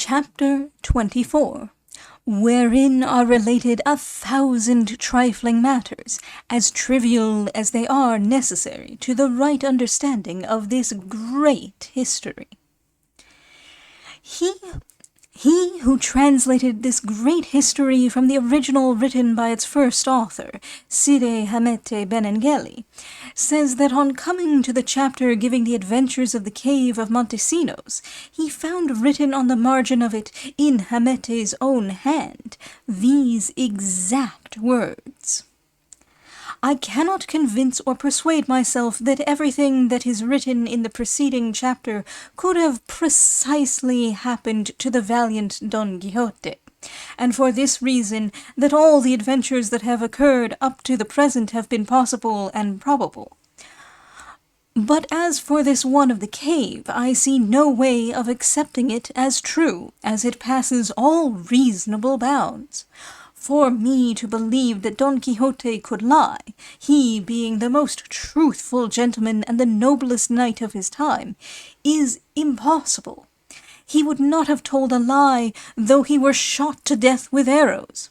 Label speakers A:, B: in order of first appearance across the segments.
A: Chapter 24, wherein are related 1,000 trifling matters, as trivial as they are necessary to the right understanding of this great history. He who translated this great history from the original written by its first author, Cide Hamete Benengeli, says that on coming to the chapter giving the adventures of the cave of Montesinos, he found written on the margin of it, in Hamete's own hand, these exact words: I cannot convince or persuade myself that everything that is written in the preceding chapter could have precisely happened to the valiant Don Quixote, and for this reason that all the adventures that have occurred up to the present have been possible and probable. But as for this one of the cave, I see no way of accepting it as true, as it passes all reasonable bounds. For me to believe that Don Quixote could lie, he being the most truthful gentleman and the noblest knight of his time, is impossible. He would not have told a lie, though he were shot to death with arrows.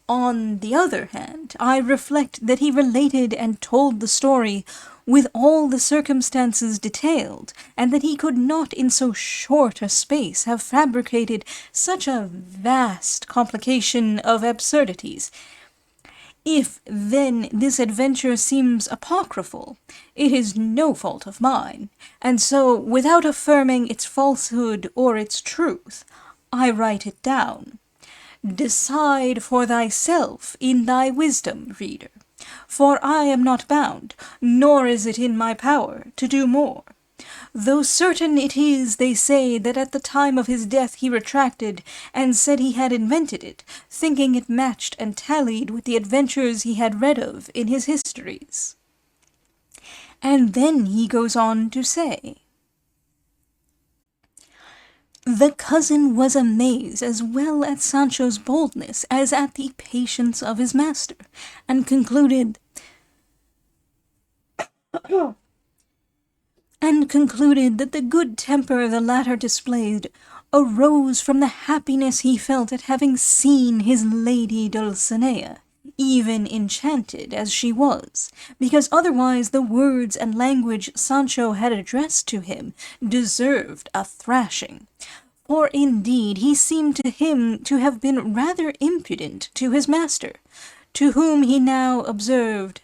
A: On the other hand, I reflect that he related and told the story with all the circumstances detailed, and that he could not in so short a space have fabricated such a vast complication of absurdities. If, then, this adventure seems apocryphal, it is no fault of mine, and so, without affirming its falsehood or its truth, I write it down. Decide for thyself in thy wisdom, reader, for I am not bound, nor is it in my power, to do more. Though certain it is, they say, that at the time of his death he retracted, and said he had invented it, thinking it matched and tallied with the adventures he had read of in his histories. And then he goes on to say, the cousin was amazed as well at Sancho's boldness as at the patience of his master, and concluded that the good temper the latter displayed arose from the happiness he felt at having seen his lady Dulcinea, even enchanted as she was, because otherwise the words and language Sancho had addressed to him deserved a thrashing. For indeed he seemed to him to have been rather impudent to his master, to whom he now observed,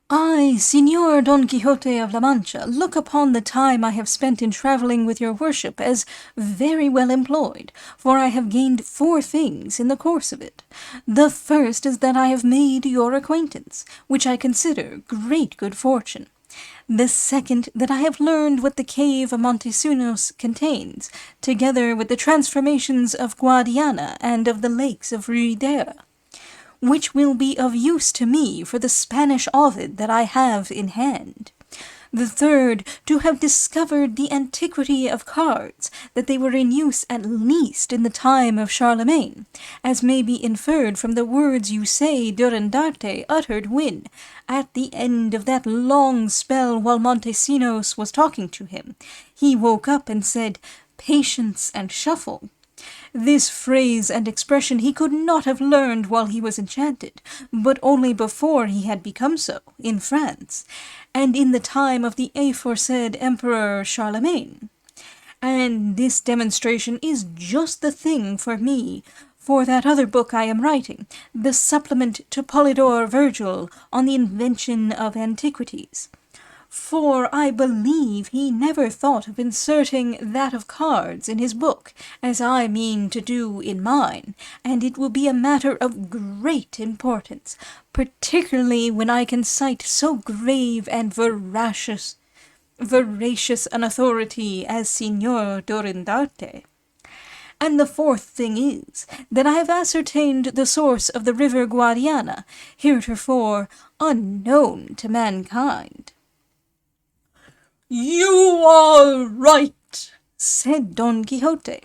A: I, Señor Don Quixote of La Mancha, look upon the time I have spent in travelling with your worship as very well employed, for I have gained 4 things in the course of it. The first is that I have made your acquaintance, which I consider great good fortune. The second, that I have learned what the cave of Montesinos contains, together with the transformations of Guadiana and of the lakes of Ruidera, which will be of use to me for the Spanish Ovid that I have in hand. The third, to have discovered the antiquity of cards, that they were in use at least in the time of Charlemagne, as may be inferred from the words you say Durandarte uttered when, at the end of that long spell while Montesinos was talking to him, he woke up and said, patience and shuffle. This phrase and expression he could not have learned while he was enchanted, but only before he had become so, in France, and in the time of the aforesaid Emperor Charlemagne. And this demonstration is just the thing for me, for that other book I am writing, the supplement to Polydore Virgil on the invention of antiquities. For I believe he never thought of inserting that of cards in his book, as I mean to do in mine, and it will be a matter of great importance, particularly when I can cite so grave and veracious an authority as Signor Durandarte. And the fourth thing is, that I have ascertained the source of the river Guadiana, heretofore unknown to mankind.
B: You are right, said Don Quixote,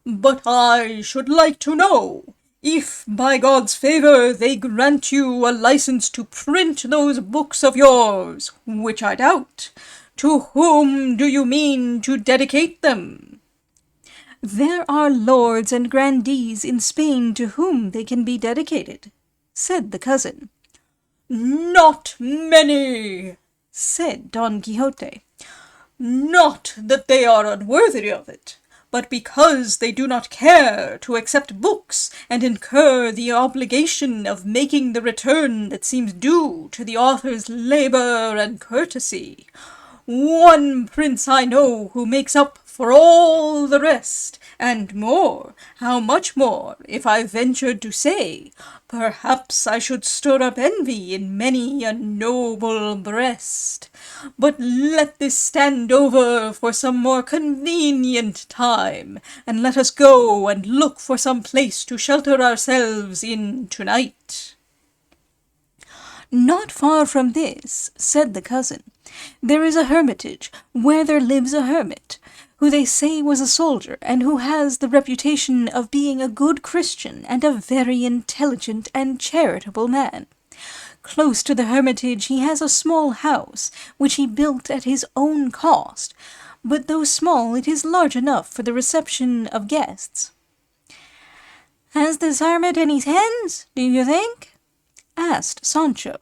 B: but I should like to know, if by God's favour they grant you a license to print those books of yours, which I doubt, To whom do you mean to dedicate them?"
A: "There are lords and grandees in Spain to whom they can be dedicated," said the cousin.
B: "Not many,"
A: said Don Quixote.
B: "Not that they are unworthy of it, but because they do not care to accept books and incur the obligation of making the return that seems due to the author's labour and courtesy. One prince I know who makes up for all the rest, and more. How much more, if I ventured to say? Perhaps I should stir up envy in many a noble breast. But let this stand over for some more convenient time, and let us go and look for some place to shelter ourselves in to-night."
A: "Not far from this," said the cousin, "there is a hermitage, where there lives a hermit, who they say was a soldier, and who has the reputation of being a good Christian and a very intelligent and charitable man. Close to the hermitage he has a small house, which he built at his own cost, but though small, it is large enough for the reception of guests." "Has this hermit any hens, do you think?" asked Sancho.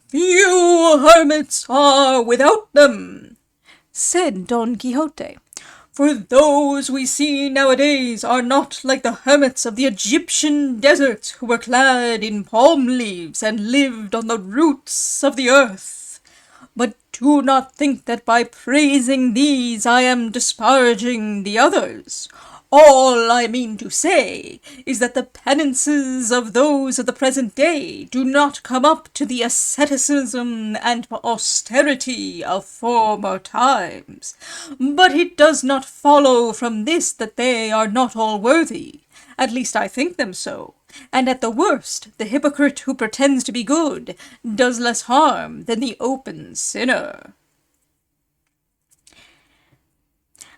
B: "Few hermits are without them,"
A: said Don Quixote,
B: "for those we see nowadays are not like the hermits of the Egyptian deserts who were clad in palm leaves and lived on the roots of the earth. But do not think that by praising these I am disparaging the others. All I mean to say is that the penances of those of the present day do not come up to the asceticism and austerity of former times. But it does not follow from this that they are not all worthy. At least I think them so. And at the worst, the hypocrite who pretends to be good does less harm than the open sinner."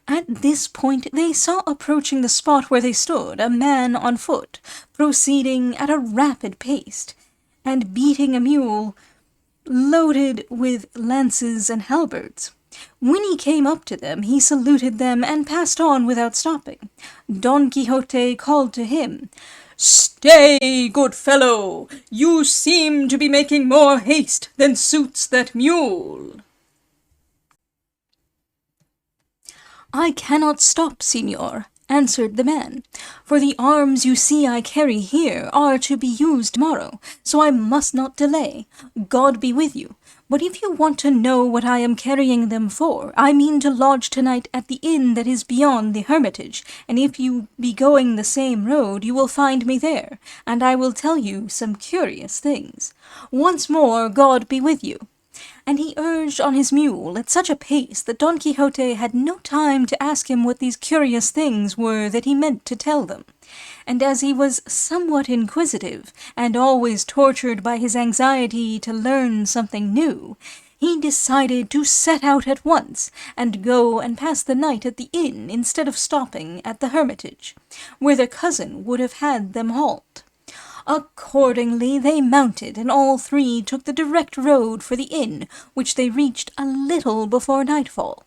A: At this point they saw approaching the spot where they stood a man on foot, proceeding at a rapid pace, and beating a mule loaded with lances and halberds. When he came up to them, he saluted them and passed on without stopping. Don Quixote called to him, "Stay, good fellow, you seem to be making more haste than suits that mule." "I cannot stop, señor," answered the man, "for the arms you see I carry here are to be used tomorrow, so I must not delay. God be with you. But if you want to know what I am carrying them for, I mean to lodge tonight at the inn that is beyond the hermitage, and if you be going the same road, you will find me there, and I will tell you some curious things. Once more, God be with you." And he urged on his mule at such a pace that Don Quixote had no time to ask him what these curious things were that he meant to tell them. And as he was somewhat inquisitive, and always tortured by his anxiety to learn something new, he decided to set out at once, and go and pass the night at the inn instead of stopping at the hermitage, where their cousin would have had them halt. Accordingly they mounted, and all three took the direct road for the inn, which they reached a little before nightfall.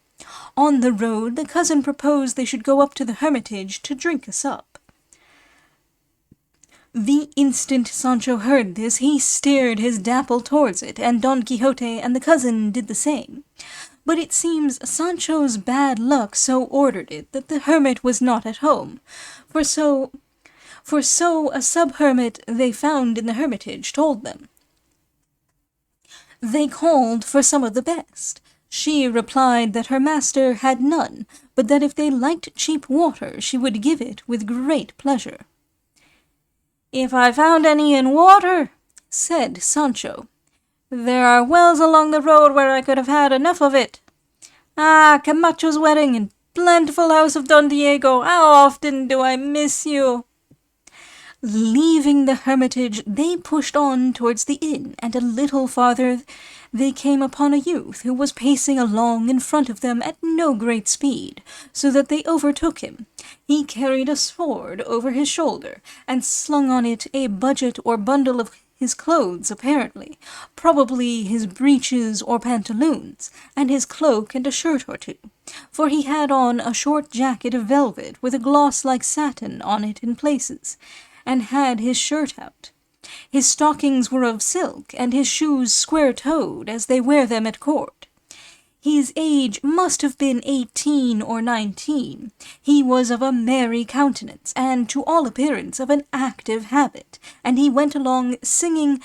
A: On the road the cousin proposed they should go up to the hermitage to drink a sup. The instant Sancho heard this, he steered his dapple towards it, and Don Quixote and the cousin did the same. But it seems Sancho's bad luck so ordered it that the hermit was not at home, for so a sub-hermit they found in the hermitage told them. They called for some of the best. She replied that her master had none, but that if they liked cheap water she would give it with great pleasure. "If I found any in water," said Sancho, "there are wells along the road where I could have had enough of it. Ah, Camacho's wedding and plentiful house of Don Diego, how often do I miss you!" Leaving the hermitage, they pushed on towards the inn, and a little farther they came upon a youth who was pacing along in front of them at no great speed, so that they overtook him. He carried a sword over his shoulder, and slung on it a budget or bundle of his clothes, apparently, probably his breeches or pantaloons, and his cloak and a shirt or two, for he had on a short jacket of velvet with a gloss like satin on it in places, and had his shirt out. His stockings were of silk, and his shoes square-toed, as they wear them at court. His age must have been 18 or 19. He was of a merry countenance, and to all appearance of an active habit, and he went along singing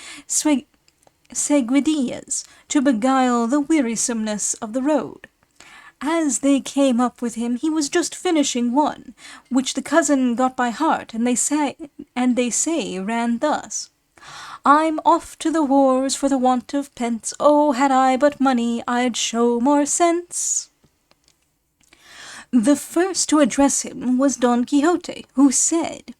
A: seguidillas to beguile the wearisomeness of the road. As they came up with him, he was just finishing one, which the cousin got by heart, and they say ran thus: I'm off to the wars for the want of pence. Oh, had I but money, I'd show more sense. The first to address him was Don Quixote, who said,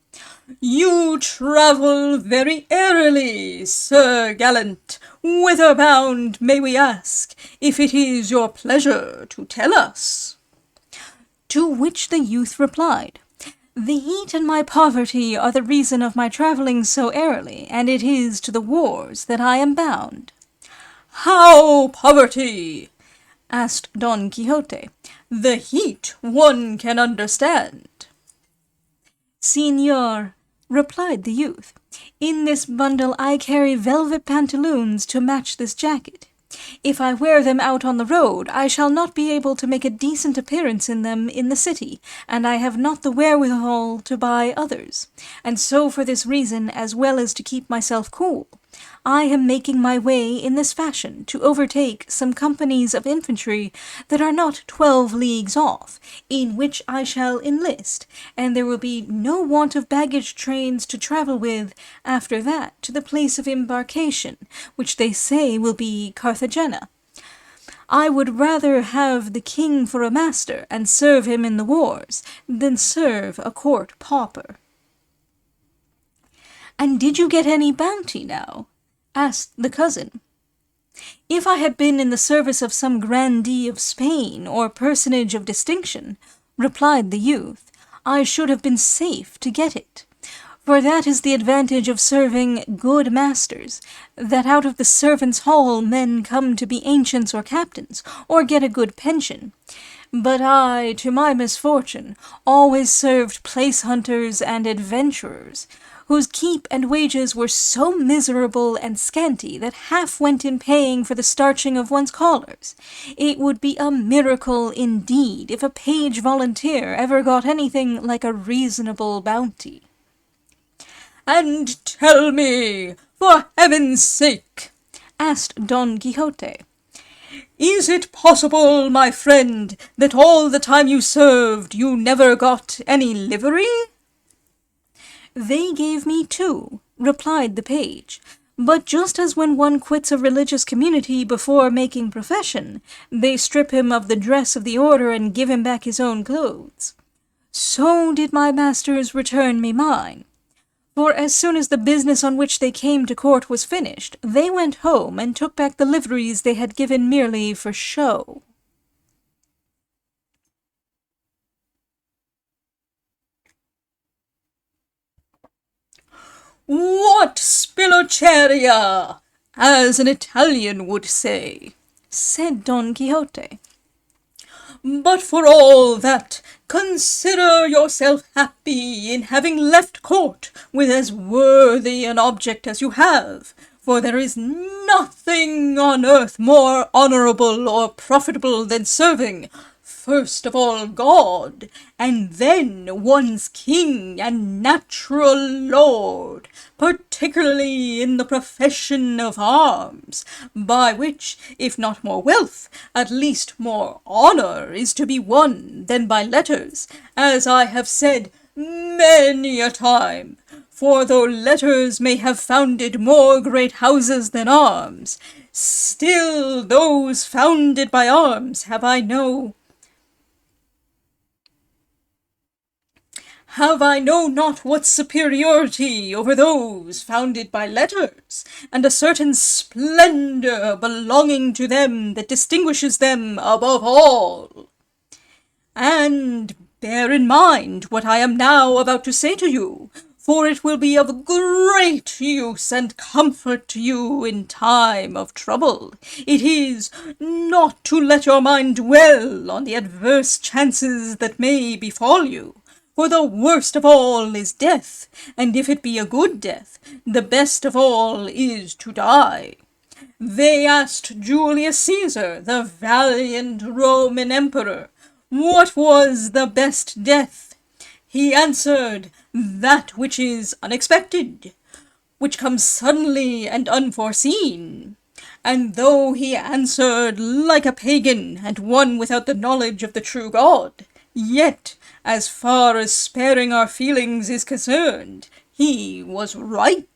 B: You travel very airily, Sir Gallant. Whither bound, may we ask, if it is your pleasure to tell us?
A: To which the youth replied, The heat and my poverty are the reason of my travelling so airily, and it is to the wars that I am bound.
B: How poverty?
A: Asked Don Quixote.
B: The heat one can understand.
A: Señor, replied the youth, in this bundle I carry velvet pantaloons to match this jacket. If I wear them out on the road, I shall not be able to make a decent appearance in them in the city, and I have not the wherewithal to buy others. And so for this reason, as well as to keep myself cool, I am making my way in this fashion to overtake some companies of infantry that are not 12 leagues off, in which I shall enlist, and there will be no want of baggage trains to travel with after that to the place of embarkation, which they say will be Carthagena. I would rather have the king for a master and serve him in the wars than serve a court pauper. And did you get any bounty now? Asked the cousin. If I had been in the service of some grandee of Spain or personage of distinction, replied the youth, I should have been safe to get it. For that is the advantage of serving good masters, that out of the servants' hall men come to be ancients or captains, or get a good pension. But I, to my misfortune, always served place-hunters and adventurers, whose keep and wages were so miserable and scanty that half went in paying for the starching of one's collars. It would be a miracle indeed if a page volunteer ever got anything like a reasonable bounty.
B: And tell me, for heaven's sake,
A: asked Don Quixote,
B: is it possible, my friend, that all the time you served you never got any livery?
A: They gave me 2, replied the page, but just as when one quits a religious community before making profession, they strip him of the dress of the order and give him back his own clothes, so did my masters return me mine. For as soon as the business on which they came to court was finished, they went home and took back the liveries they had given merely for show.
B: What spilloceria, as an Italian would say,
A: said Don Quixote.
B: But for all that, consider yourself happy in having left court with as worthy an object as you have, for there is nothing on earth more honourable or profitable than serving, first of all God, and then one's king and natural lord, particularly in the profession of arms, by which, if not more wealth, at least more honour is to be won than by letters, as I have said many a time. For though letters may have founded more great houses than arms, still those founded by arms have I know not what superiority over those founded by letters, and a certain splendour belonging to them that distinguishes them above all. And bear in mind what I am now about to say to you, for it will be of great use and comfort to you in time of trouble. It is not to let your mind dwell on the adverse chances that may befall you. For the worst of all is death, and if it be a good death, the best of all is to die. They asked Julius Caesar, the valiant Roman emperor, what was the best death? He answered, that which is unexpected, which comes suddenly and unforeseen. And though he answered like a pagan and one without the knowledge of the true God, yet, as far as sparing our feelings is concerned, he was right.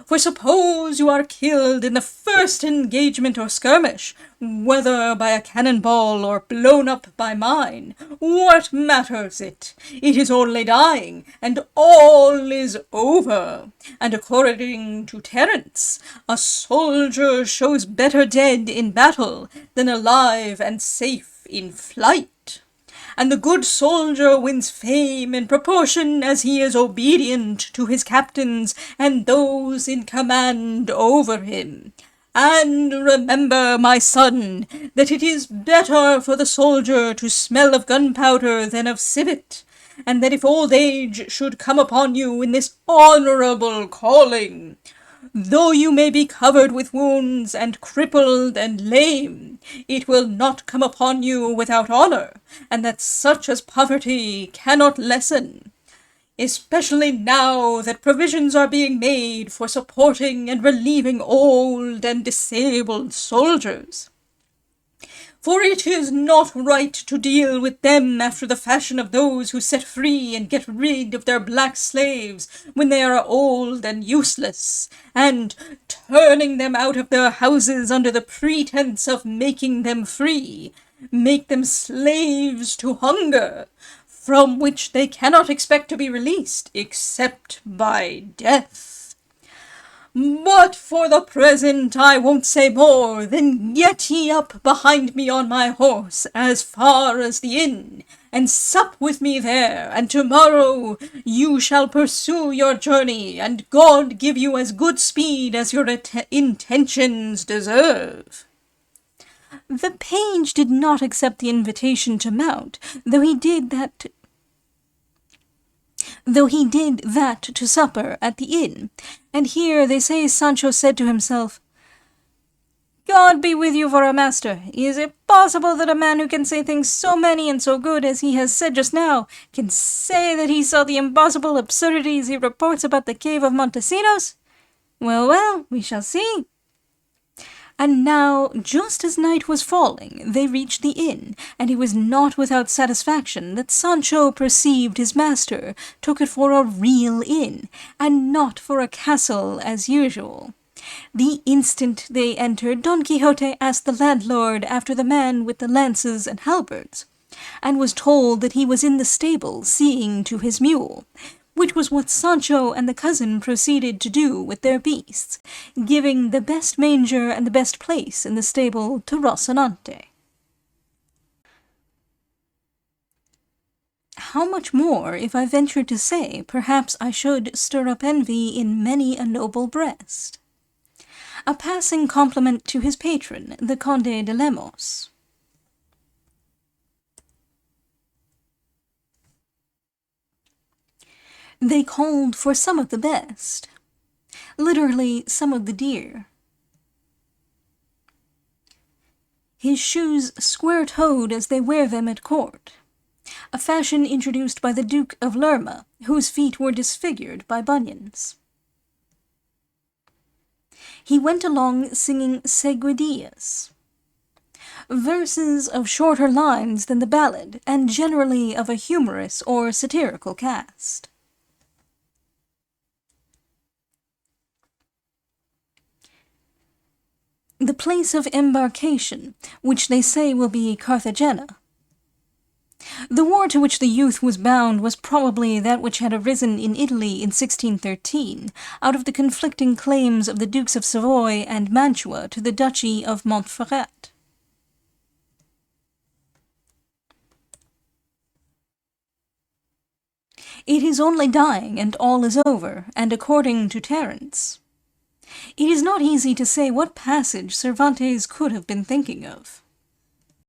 B: For suppose you are killed in the first engagement or skirmish, whether by a cannonball or blown up by mine, what matters it? It is only dying, and all is over. And according to Terence, a soldier shows better dead in battle than alive and safe in flight. And the good soldier wins fame in proportion as he is obedient to his captains and those in command over him. And remember, my son, that it is better for the soldier to smell of gunpowder than of civet, and that if old age should come upon you in this honourable calling, though you may be covered with wounds and crippled and lame, it will not come upon you without honour, and that such as poverty cannot lessen, especially now that provisions are being made for supporting and relieving old and disabled soldiers. For it is not right to deal with them after the fashion of those who set free and get rid of their black slaves when they are old and useless, and, turning them out of their houses under the pretence of making them free, make them slaves to hunger, from which they cannot expect to be released except by death. But for the present I won't say more than get ye up behind me on my horse as far as the inn, and sup with me there, and tomorrow you shall pursue your journey, and God give you as good speed as your intentions deserve.
A: The page did not accept the invitation to mount, though he did that to supper at the inn, and here they say Sancho said to himself, God be with you for a master. Is it possible that a man who can say things so many and so good as he has said just now, can say that he saw the impossible absurdities he reports about the cave of Montesinos? Well, we shall see. And now, just as night was falling, they reached the inn, and it was not without satisfaction that Sancho perceived his master took it for a real inn, and not for a castle as usual. The instant they entered, Don Quixote asked the landlord after the man with the lances and halberds, and was told that he was in the stable seeing to his mule, which was what Sancho and the cousin proceeded to do with their beasts, giving the best manger and the best place in the stable to Rocinante. How much more, if I ventured to say, perhaps I should stir up envy in many a noble breast. A passing compliment to his patron, the Conde de Lemos. They called for some of the best, literally some of the dear. His shoes square-toed as they wear them at court, a fashion introduced by the Duke of Lerma, whose feet were disfigured by bunions. He went along singing seguidillas, verses of shorter lines than the ballad, and generally of a humorous or satirical cast. The place of embarkation, which they say will be Carthagena. The war to which the youth was bound was probably that which had arisen in Italy in 1613, out of the conflicting claims of the Dukes of Savoy and Mantua to the Duchy of Montferrat. It is only dying, and all is over, and according to Terence. It is not easy to say what passage Cervantes could have been thinking of.